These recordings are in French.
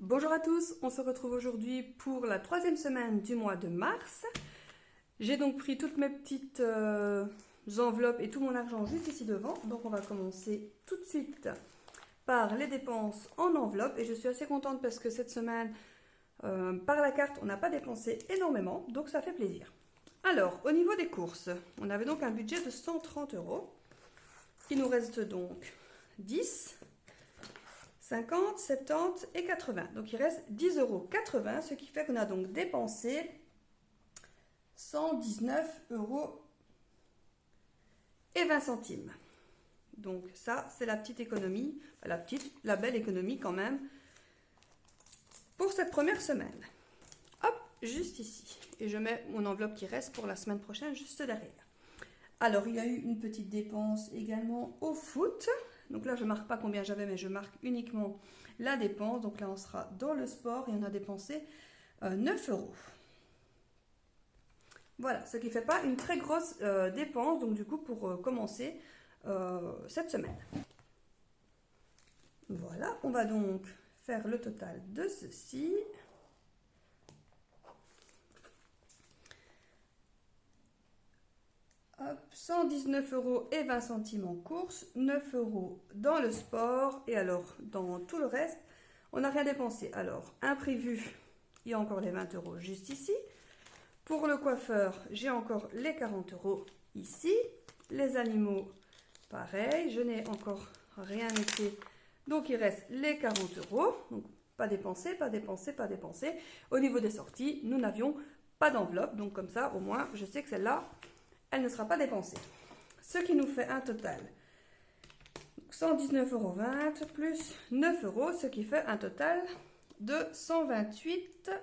Bonjour à tous, on se retrouve aujourd'hui pour la troisième semaine du mois de mars. J'ai donc pris toutes mes petites enveloppes et tout mon argent juste ici devant. Donc on va commencer tout de suite par les dépenses en enveloppe. Et je suis assez contente parce que cette semaine, par la carte, on n'a pas dépensé énormément. Donc ça fait plaisir. Alors, au niveau des courses, on avait donc un budget de 130 €. Il nous reste donc 10, 50, 70 et 80. Donc il reste 10,80 €, ce qui fait qu'on a donc dépensé 119,20 €. Donc ça, c'est la petite économie, la belle économie quand même, pour cette première semaine. Hop, juste ici. Et je mets mon enveloppe qui reste pour la semaine prochaine juste derrière. Alors, il y a eu une petite dépense également au foot. Donc là, je ne marque pas combien j'avais, mais je marque uniquement la dépense. Donc là, on sera dans le sport et on a dépensé 9 €. Voilà, ce qui ne fait pas une très grosse dépense, donc du coup, pour commencer cette semaine. Voilà, on va donc faire le total de ceci. Hop, 119,20 € en course, 9 € dans le sport et alors dans tout le reste, on n'a rien dépensé. Alors, imprévu, il y a encore les 20 € juste ici. Pour le coiffeur, j'ai encore les 40 € ici. Les animaux, pareil, je n'ai encore rien noté. Donc, il reste les 40 €. Donc, pas dépensé, pas dépensé, pas dépensé. Au niveau des sorties, nous n'avions pas d'enveloppe. Donc, comme ça, au moins, je sais que celle-là, elle ne sera pas dépensée. Ce qui nous fait un total 119,20 € plus 9 €, ce qui fait un total de 128,20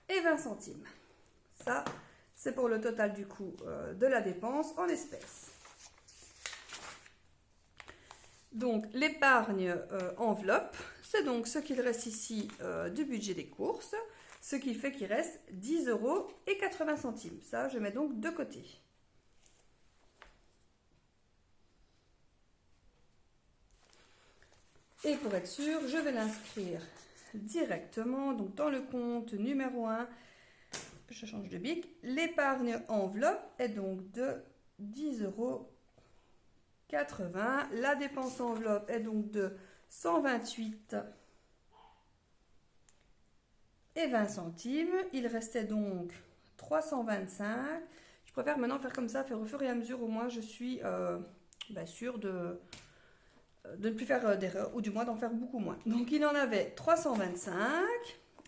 €. Ça, c'est pour le total du coût de la dépense en espèces. Donc, l'épargne enveloppe, c'est donc ce qu'il reste ici du budget des courses. Ce qui fait qu'il reste 10,80 €. Ça, je mets donc de côté. Et pour être sûr, je vais l'inscrire directement donc dans le compte numéro 1. Je change de bic. L'épargne enveloppe est donc de 10,80 €. La dépense enveloppe est donc de 128,20 €. Il restait donc 325. Je préfère maintenant faire comme ça, faire au fur et à mesure, au moins je suis sûre de ne plus faire d'erreur, ou du moins d'en faire beaucoup moins. Donc il en avait 325,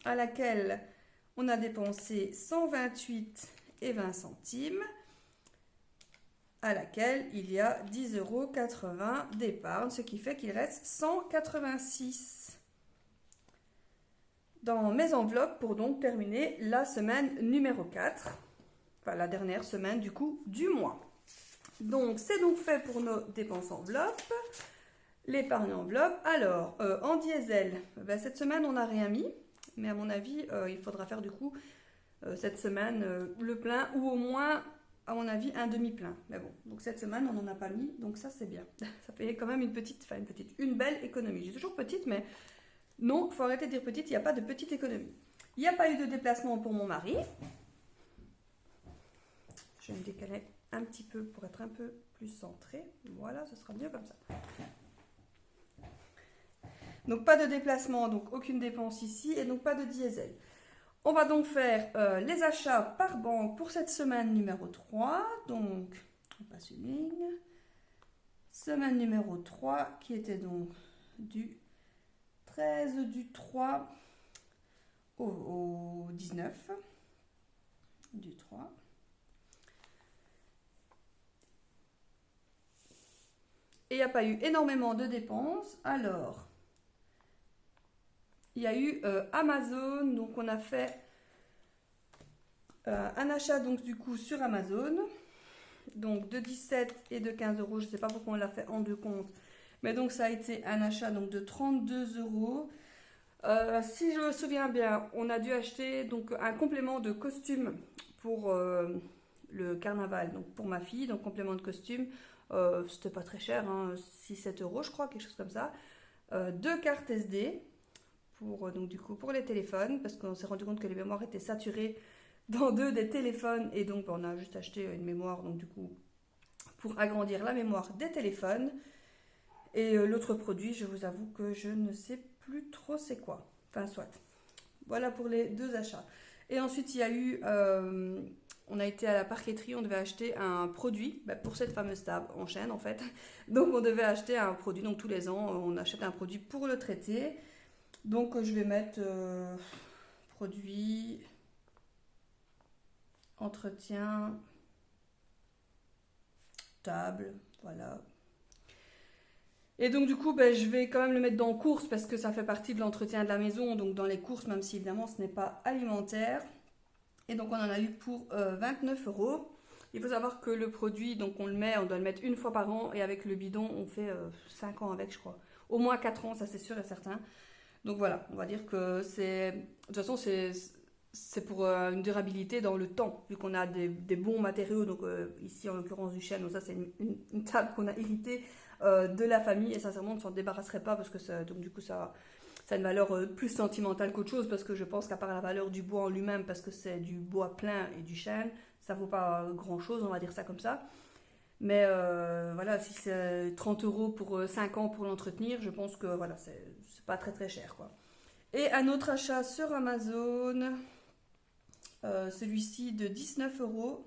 à laquelle on a dépensé 128,20 €, à laquelle il y a 10,80 € d'épargne, ce qui fait qu'il reste 186 dans mes enveloppes pour donc terminer la semaine numéro 4, enfin la dernière semaine du coup du mois. Donc c'est donc fait pour nos dépenses enveloppes, l'épargne enveloppe. Alors en diesel, cette semaine on n'a rien mis, mais à mon avis il faudra faire du coup cette semaine le plein ou au moins à mon avis un demi-plein. Mais bon, donc cette semaine on n'en a pas mis, donc ça c'est bien. Ça fait quand même une belle économie. J'ai toujours petite, mais non, il faut arrêter de dire petite, il n'y a pas de petite économie. Il n'y a pas eu de déplacement pour mon mari. Je vais me décaler un petit peu pour être un peu plus centré. Voilà, ce sera mieux comme ça. Donc pas de déplacement, donc aucune dépense ici et donc pas de diesel. On va donc faire les achats par banque pour cette semaine numéro 3. Donc, on passe une ligne. Semaine numéro 3 qui était donc du 13 du 3 au 19 du 3. Et il n'y a pas eu énormément de dépenses. Alors, il y a eu Amazon. Donc, on a fait un achat donc du coup sur Amazon. Donc, de 17 et de 15 €. Je ne sais pas pourquoi on l'a fait en deux comptes. Mais donc, ça a été un achat donc, de 32 €. Si je me souviens bien, on a dû acheter donc un complément de costume pour le carnaval, donc pour ma fille, donc complément de costume. C'était pas très cher, hein, 6-7 € je crois, quelque chose comme ça. 2 cartes SD pour, donc du coup, pour les téléphones, parce qu'on s'est rendu compte que les mémoires étaient saturées dans 2 des téléphones, et donc on a juste acheté une mémoire, donc du coup, pour agrandir la mémoire des téléphones. Et l'autre produit, je vous avoue que je ne sais plus trop c'est quoi. Enfin, soit. Voilà pour les 2 achats. Et ensuite, il y a eu... on a été à la parqueterie, on devait acheter un produit pour cette fameuse table en chaîne en fait. Donc on devait acheter un produit, donc tous les ans on achète un produit pour le traiter. Donc je vais mettre produit, entretien, table, voilà. Et donc du coup je vais quand même le mettre dans course parce que ça fait partie de l'entretien de la maison, donc dans les courses, même si évidemment ce n'est pas alimentaire. Et donc on en a eu pour 29 €. Il faut savoir que le produit, donc on doit le mettre une fois par an, et avec le bidon on fait 5 ans avec, je crois. Au moins 4 ans, ça c'est sûr et certain. Donc voilà, on va dire que c'est... De toute façon c'est pour une durabilité dans le temps, vu qu'on a des bons matériaux. Donc ici en l'occurrence du chêne, donc ça c'est une table qu'on a héritée de la famille, et sincèrement on ne s'en débarrasserait pas parce que donc du coup ça a une valeur plus sentimentale qu'autre chose, parce que je pense qu'à part la valeur du bois en lui-même, parce que c'est du bois plein et du chêne, ça vaut pas grand chose, on va dire ça comme ça. Mais voilà, si c'est 30 € pour 5 ans pour l'entretenir, je pense que voilà, c'est pas très très cher quoi. Et un autre achat sur Amazon, celui-ci de 19 €.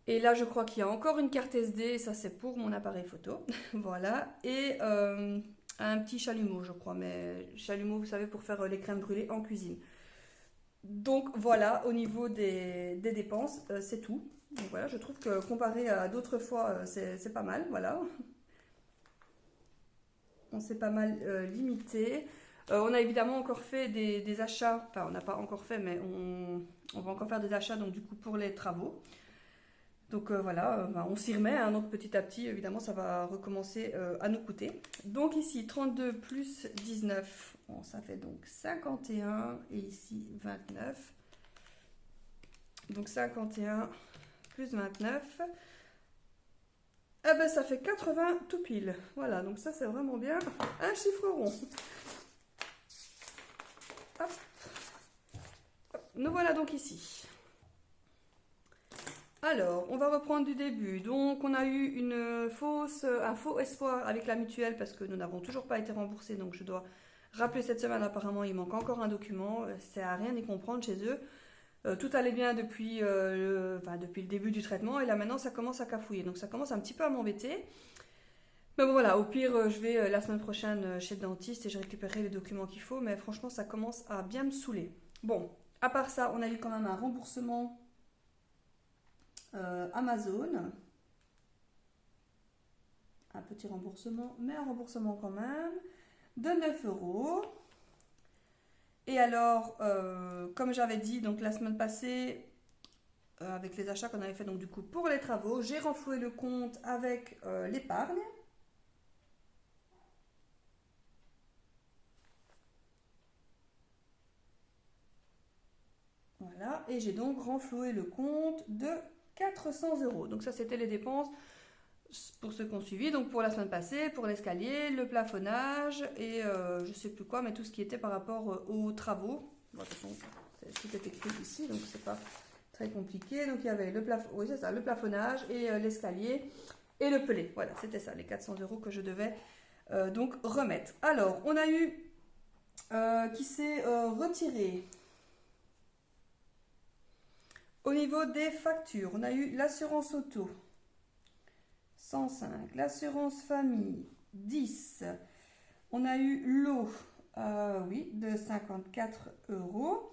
Et là, je crois qu'il y a encore une carte SD, ça c'est pour mon appareil photo. Voilà. Et un petit chalumeau, je crois. Mais chalumeau, vous savez, pour faire les crèmes brûlées en cuisine. Donc voilà, au niveau des dépenses, c'est tout. Donc voilà, je trouve que comparé à d'autres fois, c'est pas mal. Voilà. On s'est pas mal limité. On a évidemment encore fait des achats. Enfin, on n'a pas encore fait, mais on va encore faire des achats, donc du coup, pour les travaux. Donc voilà, on s'y remet, hein, donc petit à petit, évidemment, ça va recommencer à nous coûter. Donc ici, 32 plus 19, bon, ça fait donc 51, et ici 29. Donc 51 plus 29, eh ben ça fait 80 tout pile. Voilà, donc ça c'est vraiment bien un chiffre rond. Hop. Nous voilà donc ici. Alors, on va reprendre du début. Donc, on a eu un faux espoir avec la mutuelle parce que nous n'avons toujours pas été remboursés. Donc, je dois rappeler cette semaine. Apparemment, il manque encore un document. C'est à rien d'y comprendre chez eux. Tout allait bien depuis le début du traitement. Et là, maintenant, ça commence à cafouiller. Donc, ça commence un petit peu à m'embêter. Mais bon, voilà. Au pire, je vais la semaine prochaine chez le dentiste et je récupérerai les documents qu'il faut. Mais franchement, ça commence à bien me saouler. Bon, à part ça, on a eu quand même un remboursement Amazon, un petit remboursement, mais un remboursement quand même de 9 €. Et alors, comme j'avais dit donc la semaine passée, avec les achats qu'on avait fait donc du coup pour les travaux, j'ai renfloué le compte avec l'épargne. Voilà, et j'ai donc renfloué le compte de 400 €. Donc ça, c'était les dépenses pour ceux qui ont suivi. Donc pour la semaine passée, pour l'escalier, le plafonnage et je sais plus quoi, mais tout ce qui était par rapport aux travaux. Bon, de toute façon, tout est écrit ici, donc c'est pas très compliqué. Donc il y avait oui, c'est ça, le plafonnage et l'escalier et le pellet. Voilà, c'était ça, les 400 € que je devais donc remettre. Alors, on a eu qui s'est retiré. Au niveau des factures, on a eu l'assurance auto, 105, l'assurance famille, 10. On a eu l'eau, oui, de 54 €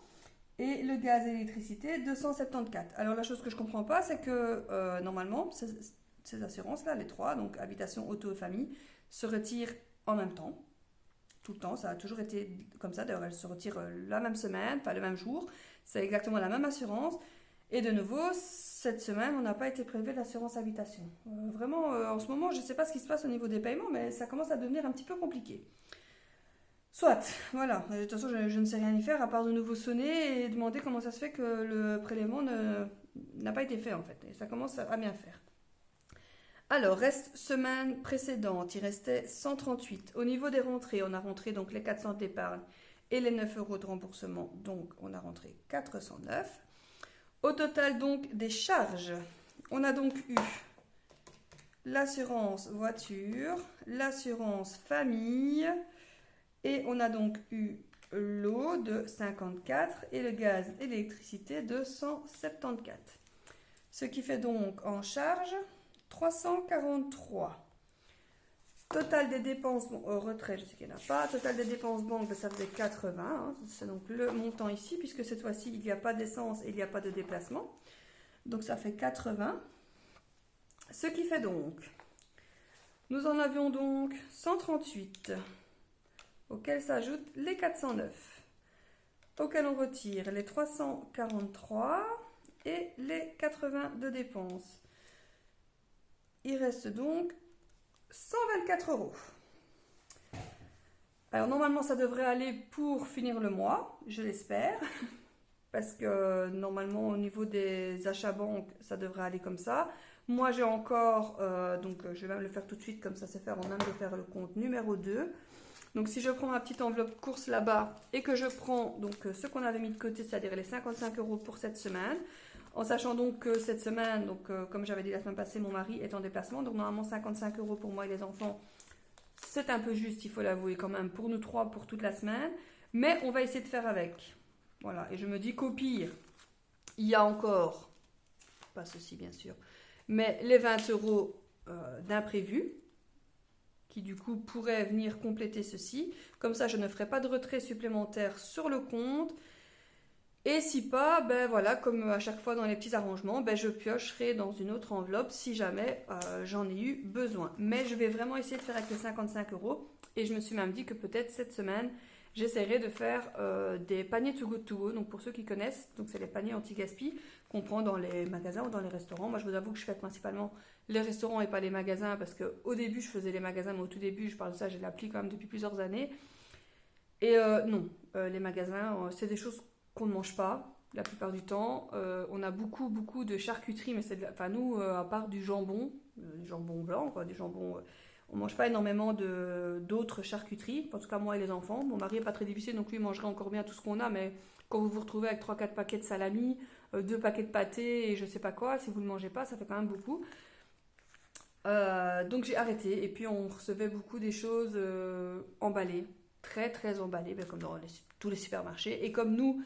et le gaz et l'électricité, 274. Alors la chose que je ne comprends pas, c'est que normalement, ces assurances-là, les trois, donc habitation, auto et famille, se retirent en même temps. Tout le temps, ça a toujours été comme ça. D'ailleurs, elles se retirent la même semaine, pas le même jour. C'est exactement la même assurance. Et de nouveau, cette semaine, on n'a pas été prélevé de l'assurance habitation. Vraiment, en ce moment, je ne sais pas ce qui se passe au niveau des paiements, mais ça commence à devenir un petit peu compliqué. Soit, voilà. De toute façon, je ne sais rien y faire à part de nouveau sonner et demander comment ça se fait que le prélèvement n'a pas été fait en fait. Et ça commence à bien faire. Alors, reste semaine précédente, il restait 138. Au niveau des rentrées, on a rentré donc les 400 d'épargne et les 9 euros de remboursement. Donc, on a rentré 409. Au total, donc, des charges. On a donc eu l'assurance voiture, l'assurance famille et on a donc eu l'eau de 54 et le gaz et l'électricité de 174. Ce qui fait donc en charge 343. Total des dépenses retrait, je sais qu'il n'y en a pas. Total des dépenses banque, ça faisait 80. Hein, c'est donc le montant ici, puisque cette fois-ci, il n'y a pas d'essence et il n'y a pas de déplacement. Donc ça fait 80. Ce qui fait donc, nous en avions donc 138, auxquels s'ajoutent les 409, auxquels on retire les 343 et les 80 de dépenses. Il reste donc 124 euros. Alors normalement ça devrait aller pour finir le mois, je l'espère, parce que normalement au niveau des achats banques ça devrait aller comme ça. Moi j'ai encore, donc je vais même le faire tout de suite comme ça c'est fait avant même de faire le compte numéro 2. Donc si je prends ma petite enveloppe course là-bas et que je prends donc ce qu'on avait mis de côté, c'est-à-dire les 55 euros pour cette semaine, en sachant donc que cette semaine, donc comme j'avais dit la semaine passée, mon mari est en déplacement, donc normalement 55 euros pour moi et les enfants, c'est un peu juste, il faut l'avouer quand même, pour nous trois, pour toute la semaine, mais on va essayer de faire avec. Voilà, et je me dis qu'au pire, il y a encore, pas ceci bien sûr, mais les 20 euros d'imprévu, qui du coup pourraient venir compléter ceci. Comme ça, je ne ferai pas de retrait supplémentaire sur le compte. Et si pas, ben voilà, comme à chaque fois dans les petits arrangements, ben je piocherai dans une autre enveloppe si jamais j'en ai eu besoin. Mais je vais vraiment essayer de faire avec les 55 euros. Et je me suis même dit que peut-être cette semaine, j'essaierai de faire des paniers Too Good To Go. Donc pour ceux qui connaissent, donc c'est les paniers anti-gaspi qu'on prend dans les magasins ou dans les restaurants. Moi je vous avoue que je fais principalement les restaurants et pas les magasins parce qu'au début je faisais les magasins, mais au tout début, je parle de ça, j'ai l'appli quand même depuis plusieurs années. Et non, les magasins, c'est des choses qu'on ne mange pas la plupart du temps. On a beaucoup de charcuterie, mais c'est enfin nous, à part du jambon blanc, quoi, du jambon, on mange pas énormément d'autres charcuteries. En tout cas moi et les enfants. Mon mari est pas très difficile, donc lui il mangerait encore bien tout ce qu'on a, mais quand vous vous retrouvez avec 3-4 paquets de salami, 2 paquets de pâté et je sais pas quoi, si vous ne le mangez pas, ça fait quand même beaucoup. Donc j'ai arrêté et puis on recevait beaucoup des choses emballées, très emballées, comme dans tous les supermarchés. Et comme nous,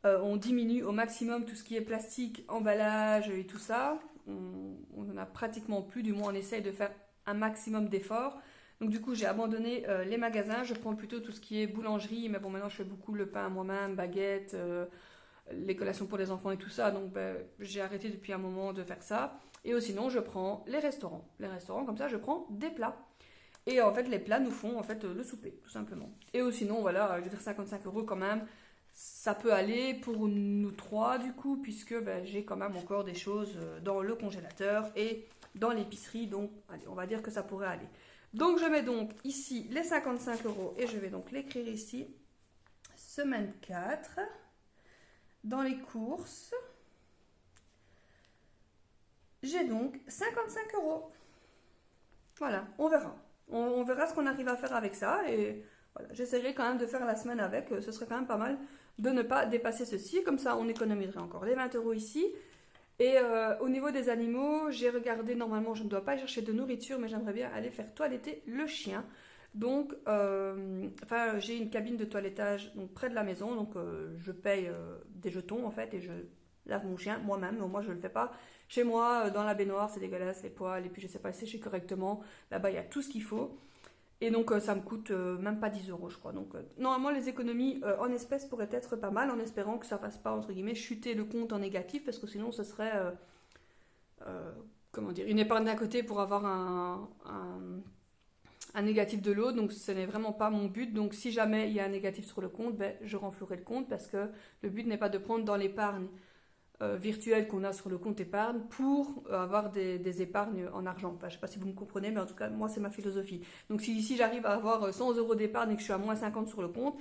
on diminue au maximum tout ce qui est plastique, emballage et tout ça, on n'en a pratiquement plus, du moins on essaye de faire un maximum d'efforts. Donc du coup j'ai abandonné les magasins, je prends plutôt tout ce qui est boulangerie, mais bon maintenant je fais beaucoup le pain moi-même, baguettes, les collations pour les enfants et tout ça, donc j'ai arrêté depuis un moment de faire ça. Et sinon, je prends les restaurants. Les restaurants, comme ça, je prends des plats. Et en fait, les plats nous font en fait le souper, tout simplement. Et sinon, voilà, je veux dire 55 euros quand même, ça peut aller pour nous trois du coup, puisque j'ai quand même encore des choses dans le congélateur et dans l'épicerie. Donc, allez, on va dire que ça pourrait aller. Donc, je mets donc ici les 55 euros et je vais donc l'écrire ici. Semaine 4, dans les courses. J'ai donc 55 euros. Voilà, on verra. On verra ce qu'on arrive à faire avec ça. Et voilà, j'essaierai quand même de faire la semaine avec. Ce serait quand même pas mal de ne pas dépasser ceci. Comme ça, on économiserait encore les 20 euros ici. Et au niveau des animaux, j'ai regardé, normalement, je ne dois pas chercher de nourriture, mais j'aimerais bien aller faire toiletter le chien. Donc, j'ai une cabine de toilettage donc, près de la maison. Donc, je paye des jetons, en fait, et je lave mon chien moi-même. Donc, moi, je ne le fais pas. Chez moi, dans la baignoire, c'est dégueulasse, les poils, et puis je ne sais pas sécher correctement. Là-bas, il y a tout ce qu'il faut. Et donc, ça me coûte même pas 10 euros, je crois. Donc, normalement, les économies en espèces pourraient être pas mal, en espérant que ça ne fasse pas, entre guillemets, chuter le compte en négatif, parce que sinon, ce serait, comment dire, une épargne d'un côté pour avoir un négatif de l'autre. Donc, ce n'est vraiment pas mon but. Donc, si jamais il y a un négatif sur le compte, je renflouerai le compte, parce que le but n'est pas de prendre dans l'épargne virtuelle qu'on a sur le compte épargne pour avoir des épargnes en argent. Enfin, je ne sais pas si vous me comprenez, mais en tout cas, moi, c'est ma philosophie. Donc, si ici, j'arrive à avoir 100 euros d'épargne et que je suis à moins 50 sur le compte,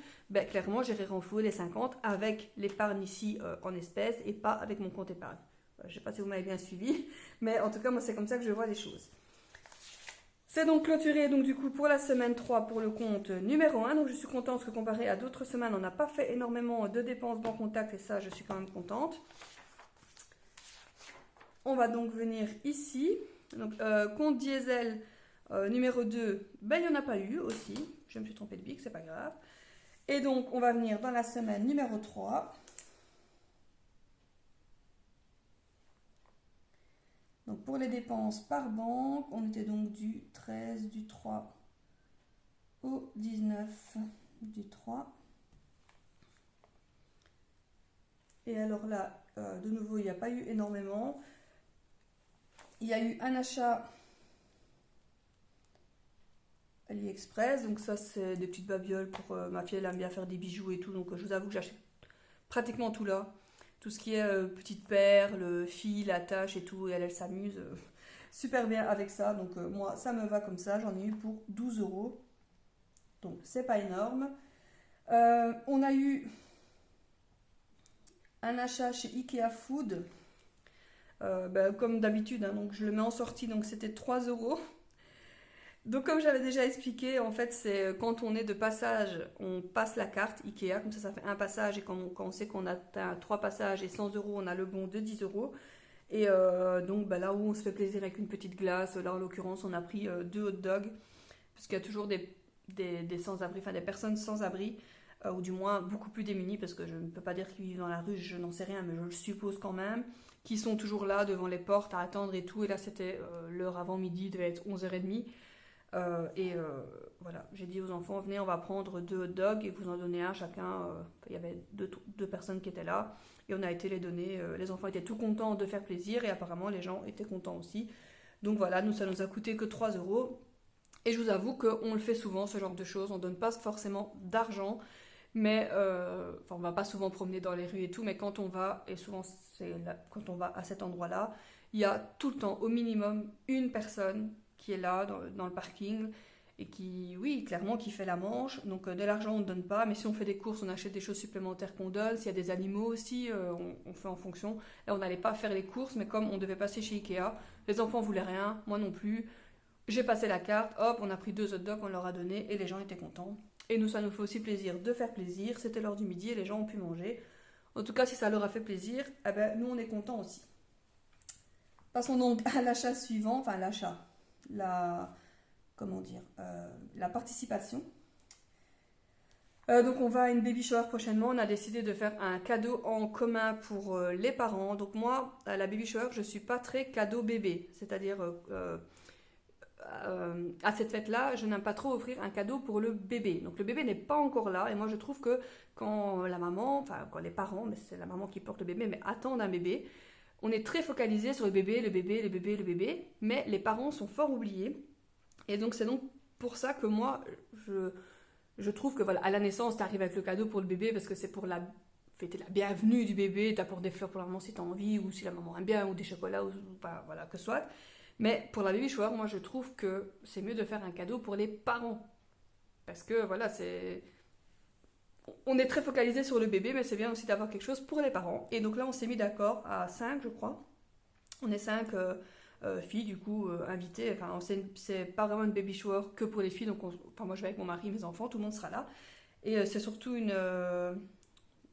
clairement, j'irai renflouer les 50 avec l'épargne ici en espèces et pas avec mon compte épargne. Je ne sais pas si vous m'avez bien suivi, mais en tout cas, moi, c'est comme ça que je vois les choses. C'est donc clôturé donc du coup pour la semaine 3 pour le compte numéro 1. Donc je suis contente parce que comparé à d'autres semaines, on n'a pas fait énormément de dépenses banque contact et ça je suis quand même contente. On va donc venir ici. Donc compte diesel numéro 2, ben, il n'y en a pas eu aussi. Je me suis trompée de bic, c'est pas grave. Et donc on va venir dans la semaine numéro 3. Donc pour les dépenses par banque, on était donc du 13 du 3 au 19 du 3. Et alors là, de nouveau, il n'y a pas eu énormément. Il y a eu un achat AliExpress. Donc ça, c'est des petites babioles pour ma fille, elle aime bien faire des bijoux et tout. Donc je vous avoue que j'achète pratiquement tout là. Tout ce qui est petites perles, fil, attache et tout. Et elle s'amuse super bien avec ça. Donc moi, ça me va comme ça. J'en ai eu pour 12 €. Donc c'est pas énorme. On a eu un achat chez Ikea Food. Comme d'habitude, hein, donc je le mets en sortie. Donc c'était 3 €. Donc comme j'avais déjà expliqué, en fait c'est quand on est de passage, on passe la carte Ikea, comme ça fait un passage et quand on sait qu'on atteint 3 passages et 100 €, on a le bon de 10 €. Et donc là où on se fait plaisir avec une petite glace, là en l'occurrence on a pris 2 hot dogs, parce qu'il y a toujours des sans-abri, enfin des personnes sans-abri, ou du moins beaucoup plus démunies, parce que je ne peux pas dire qu'ils vivent dans la rue, je n'en sais rien, mais je le suppose quand même, qui sont toujours là devant les portes à attendre et tout. Et là c'était l'heure avant midi, il devait être 11h30. Voilà, j'ai dit aux enfants, venez, on va prendre 2 hot dogs et vous en donnez un chacun. Il y avait deux personnes qui étaient là et on a été les donner. Les enfants étaient tout contents de faire plaisir et apparemment les gens étaient contents aussi. Donc voilà, ça nous a coûté que 3 €. Et je vous avoue qu'on le fait souvent, ce genre de choses. On ne donne pas forcément d'argent, mais on ne va pas souvent promener dans les rues et tout, mais quand on va, et souvent quand on va à cet endroit-là, il y a tout le temps au minimum une personne qui est là dans le parking et qui, oui, clairement, qui fait la manche. Donc de l'argent, on ne donne pas, mais si on fait des courses, on achète des choses supplémentaires qu'on donne. S'il y a des animaux aussi, on fait en fonction. Là, on n'allait pas faire les courses, mais comme on devait passer chez Ikea, les enfants voulaient rien, moi non plus. J'ai passé la carte, hop, on a pris 2 hot dogs, on leur a donné et les gens étaient contents. Et nous, ça nous fait aussi plaisir de faire plaisir. C'était l'heure du midi et les gens ont pu manger. En tout cas, si ça leur a fait plaisir, eh ben, nous, on est contents aussi. Passons donc à l'achat suivant, enfin l'achat. La participation. Donc on va à une baby shower prochainement. On a décidé de faire un cadeau en commun pour les parents. Donc moi, à la baby shower, je ne suis pas très cadeau bébé. C'est-à-dire, à cette fête-là, je n'aime pas trop offrir un cadeau pour le bébé. Donc le bébé n'est pas encore là. Et moi, je trouve que quand la maman, enfin quand les parents, mais c'est la maman qui porte le bébé, mais attendent un bébé, on est très focalisé sur le bébé, le bébé, le bébé, le bébé. Mais les parents sont fort oubliés. Et donc c'est donc pour ça que moi, je trouve que voilà, à la naissance, tu arrives avec le cadeau pour le bébé parce que c'est pour fêter la bienvenue du bébé, tu apportes des fleurs pour la maman si tu as envie, ou si la maman aime bien, ou des chocolats, ou voilà, que ce soit. Mais pour la baby shower, moi je trouve que c'est mieux de faire un cadeau pour les parents. Parce que voilà, on est très focalisé sur le bébé, mais c'est bien aussi d'avoir quelque chose pour les parents. Et donc là, on s'est mis d'accord à 5, je crois. On est 5 filles, du coup, invitées. Enfin, c'est pas vraiment une baby shower que pour les filles. Donc, moi, je vais avec mon mari, mes enfants, tout le monde sera là. Et c'est surtout je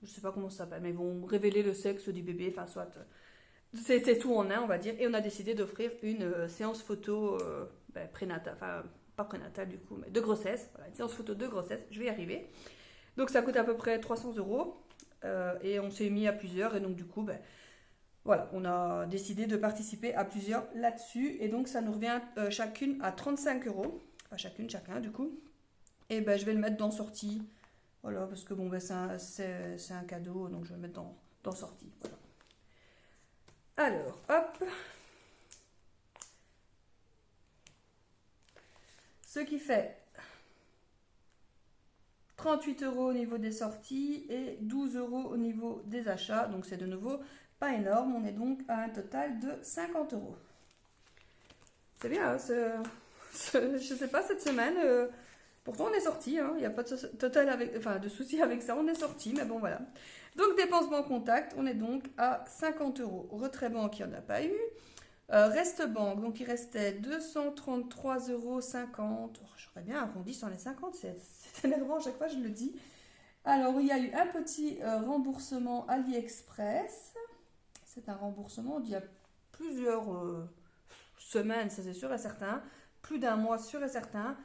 sais pas comment ça s'appelle, mais ils vont révéler le sexe du bébé. Enfin, soit. C'est tout en un, on va dire. Et on a décidé d'offrir une séance photo prénatale. Enfin, pas prénatale, du coup, mais de grossesse. Voilà, une séance photo de grossesse. Je vais y arriver. Donc, ça coûte à peu près 300 €. Et on s'est mis à plusieurs. Et donc, du coup, voilà, on a décidé de participer à plusieurs là-dessus. Et donc, ça nous revient chacune à 35 €. Enfin, chacun, du coup. Et je vais le mettre dans sortie. Voilà, parce que bon, c'est un cadeau. Donc, je vais le mettre dans sortie. Voilà. Alors, hop. Ce qui fait 38 € au niveau des sorties et 12 € au niveau des achats. Donc, c'est de nouveau pas énorme, on est donc à un total de 50 €. C'est bien, hein, je sais pas, cette semaine, pourtant on est sorti, hein, il n'y a pas de souci avec ça, on est sorti, mais bon voilà. Donc dépenses banque contact, on est donc à 50 €. Retrait banque, il n'y en a pas eu. Reste banque, donc il restait 233,50 €. Oh, j'aurais bien arrondi sur les 50, c'est énervant, à chaque fois je le dis. Alors, il y a eu un petit remboursement AliExpress. C'est un remboursement d'il y a plusieurs semaines, ça c'est sûr et certain. Plus d'un mois, sûr et certain.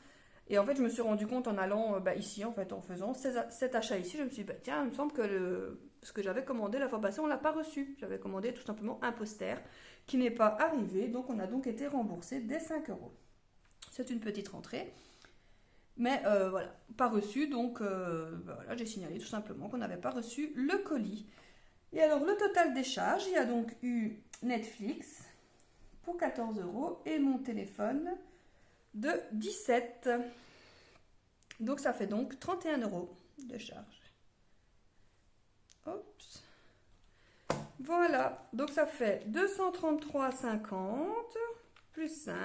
Et en fait, je me suis rendu compte en allant ici, en fait, en faisant cet achat ici, je me suis dit, tiens, il me semble que ce que j'avais commandé la fois passée, on ne l'a pas reçu. J'avais commandé tout simplement un poster qui n'est pas arrivé, donc on a donc été remboursé des 5 €. C'est une petite rentrée. Mais voilà, pas reçu, donc voilà, j'ai signalé tout simplement qu'on n'avait pas reçu le colis. Et alors, le total des charges, il y a donc eu Netflix pour 14 € et mon téléphone de 17. Donc, ça fait donc 31 € de charge. Oups. Voilà, donc ça fait 233,50 plus 5,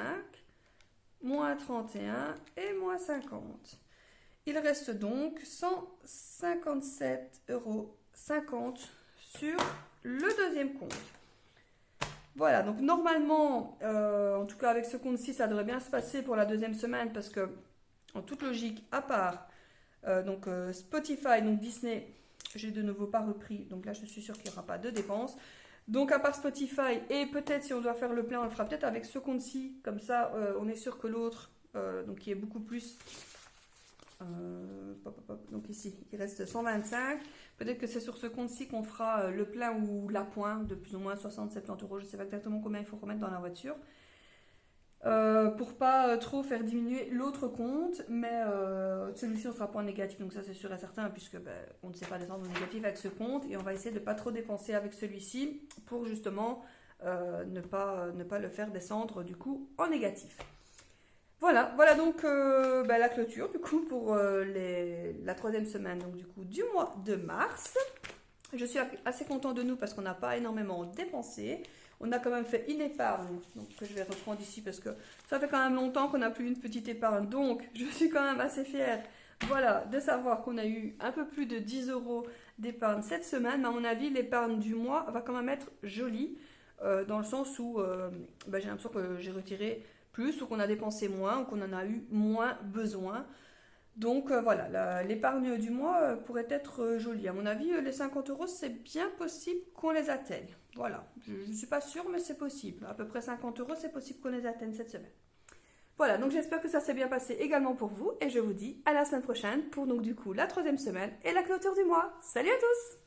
moins 31 et moins 50. Il reste donc 157,50 € sur le deuxième compte. Voilà, donc normalement, en tout cas avec ce compte-ci, ça devrait bien se passer pour la deuxième semaine parce que, en toute logique, à part Spotify, donc Disney, j'ai de nouveau pas repris, donc là je suis sûre qu'il n'y aura pas de dépenses. Donc à part Spotify, et peut-être si on doit faire le plein, on le fera peut-être avec ce compte-ci, comme ça on est sûr que l'autre, donc qui est beaucoup plus... donc ici, il reste 125. Peut-être que c'est sur ce compte-ci qu'on fera le plein ou l'appoint de plus ou moins 60-70 €. Je ne sais pas exactement combien il faut remettre dans la voiture. Pour pas trop faire diminuer l'autre compte, mais celui-ci on sera point négatif, donc ça c'est sûr et certain, puisque on ne sait pas descendre au négatif avec ce compte, et on va essayer de ne pas trop dépenser avec celui-ci pour justement ne pas le faire descendre du coup en négatif. Voilà donc la clôture du coup pour la troisième semaine donc, du coup, du mois de mars. Je suis assez content de nous parce qu'on n'a pas énormément dépensé. On a quand même fait une épargne, donc que je vais reprendre ici parce que ça fait quand même longtemps qu'on n'a plus une petite épargne. Donc je suis quand même assez fière, voilà, de savoir qu'on a eu un peu plus de 10 € d'épargne cette semaine. Mais à mon avis, l'épargne du mois va quand même être jolie, dans le sens où j'ai l'impression que j'ai retiré plus, ou qu'on a dépensé moins, ou qu'on en a eu moins besoin. Donc voilà, l'épargne du mois pourrait être jolie. À mon avis, les 50 €, c'est bien possible qu'on les atteigne. Voilà, je ne suis pas sûre, mais c'est possible. À peu près 50 €, c'est possible qu'on les atteigne cette semaine. Voilà, donc j'espère que ça s'est bien passé également pour vous. Et je vous dis à la semaine prochaine pour donc du coup la troisième semaine et la clôture du mois. Salut à tous!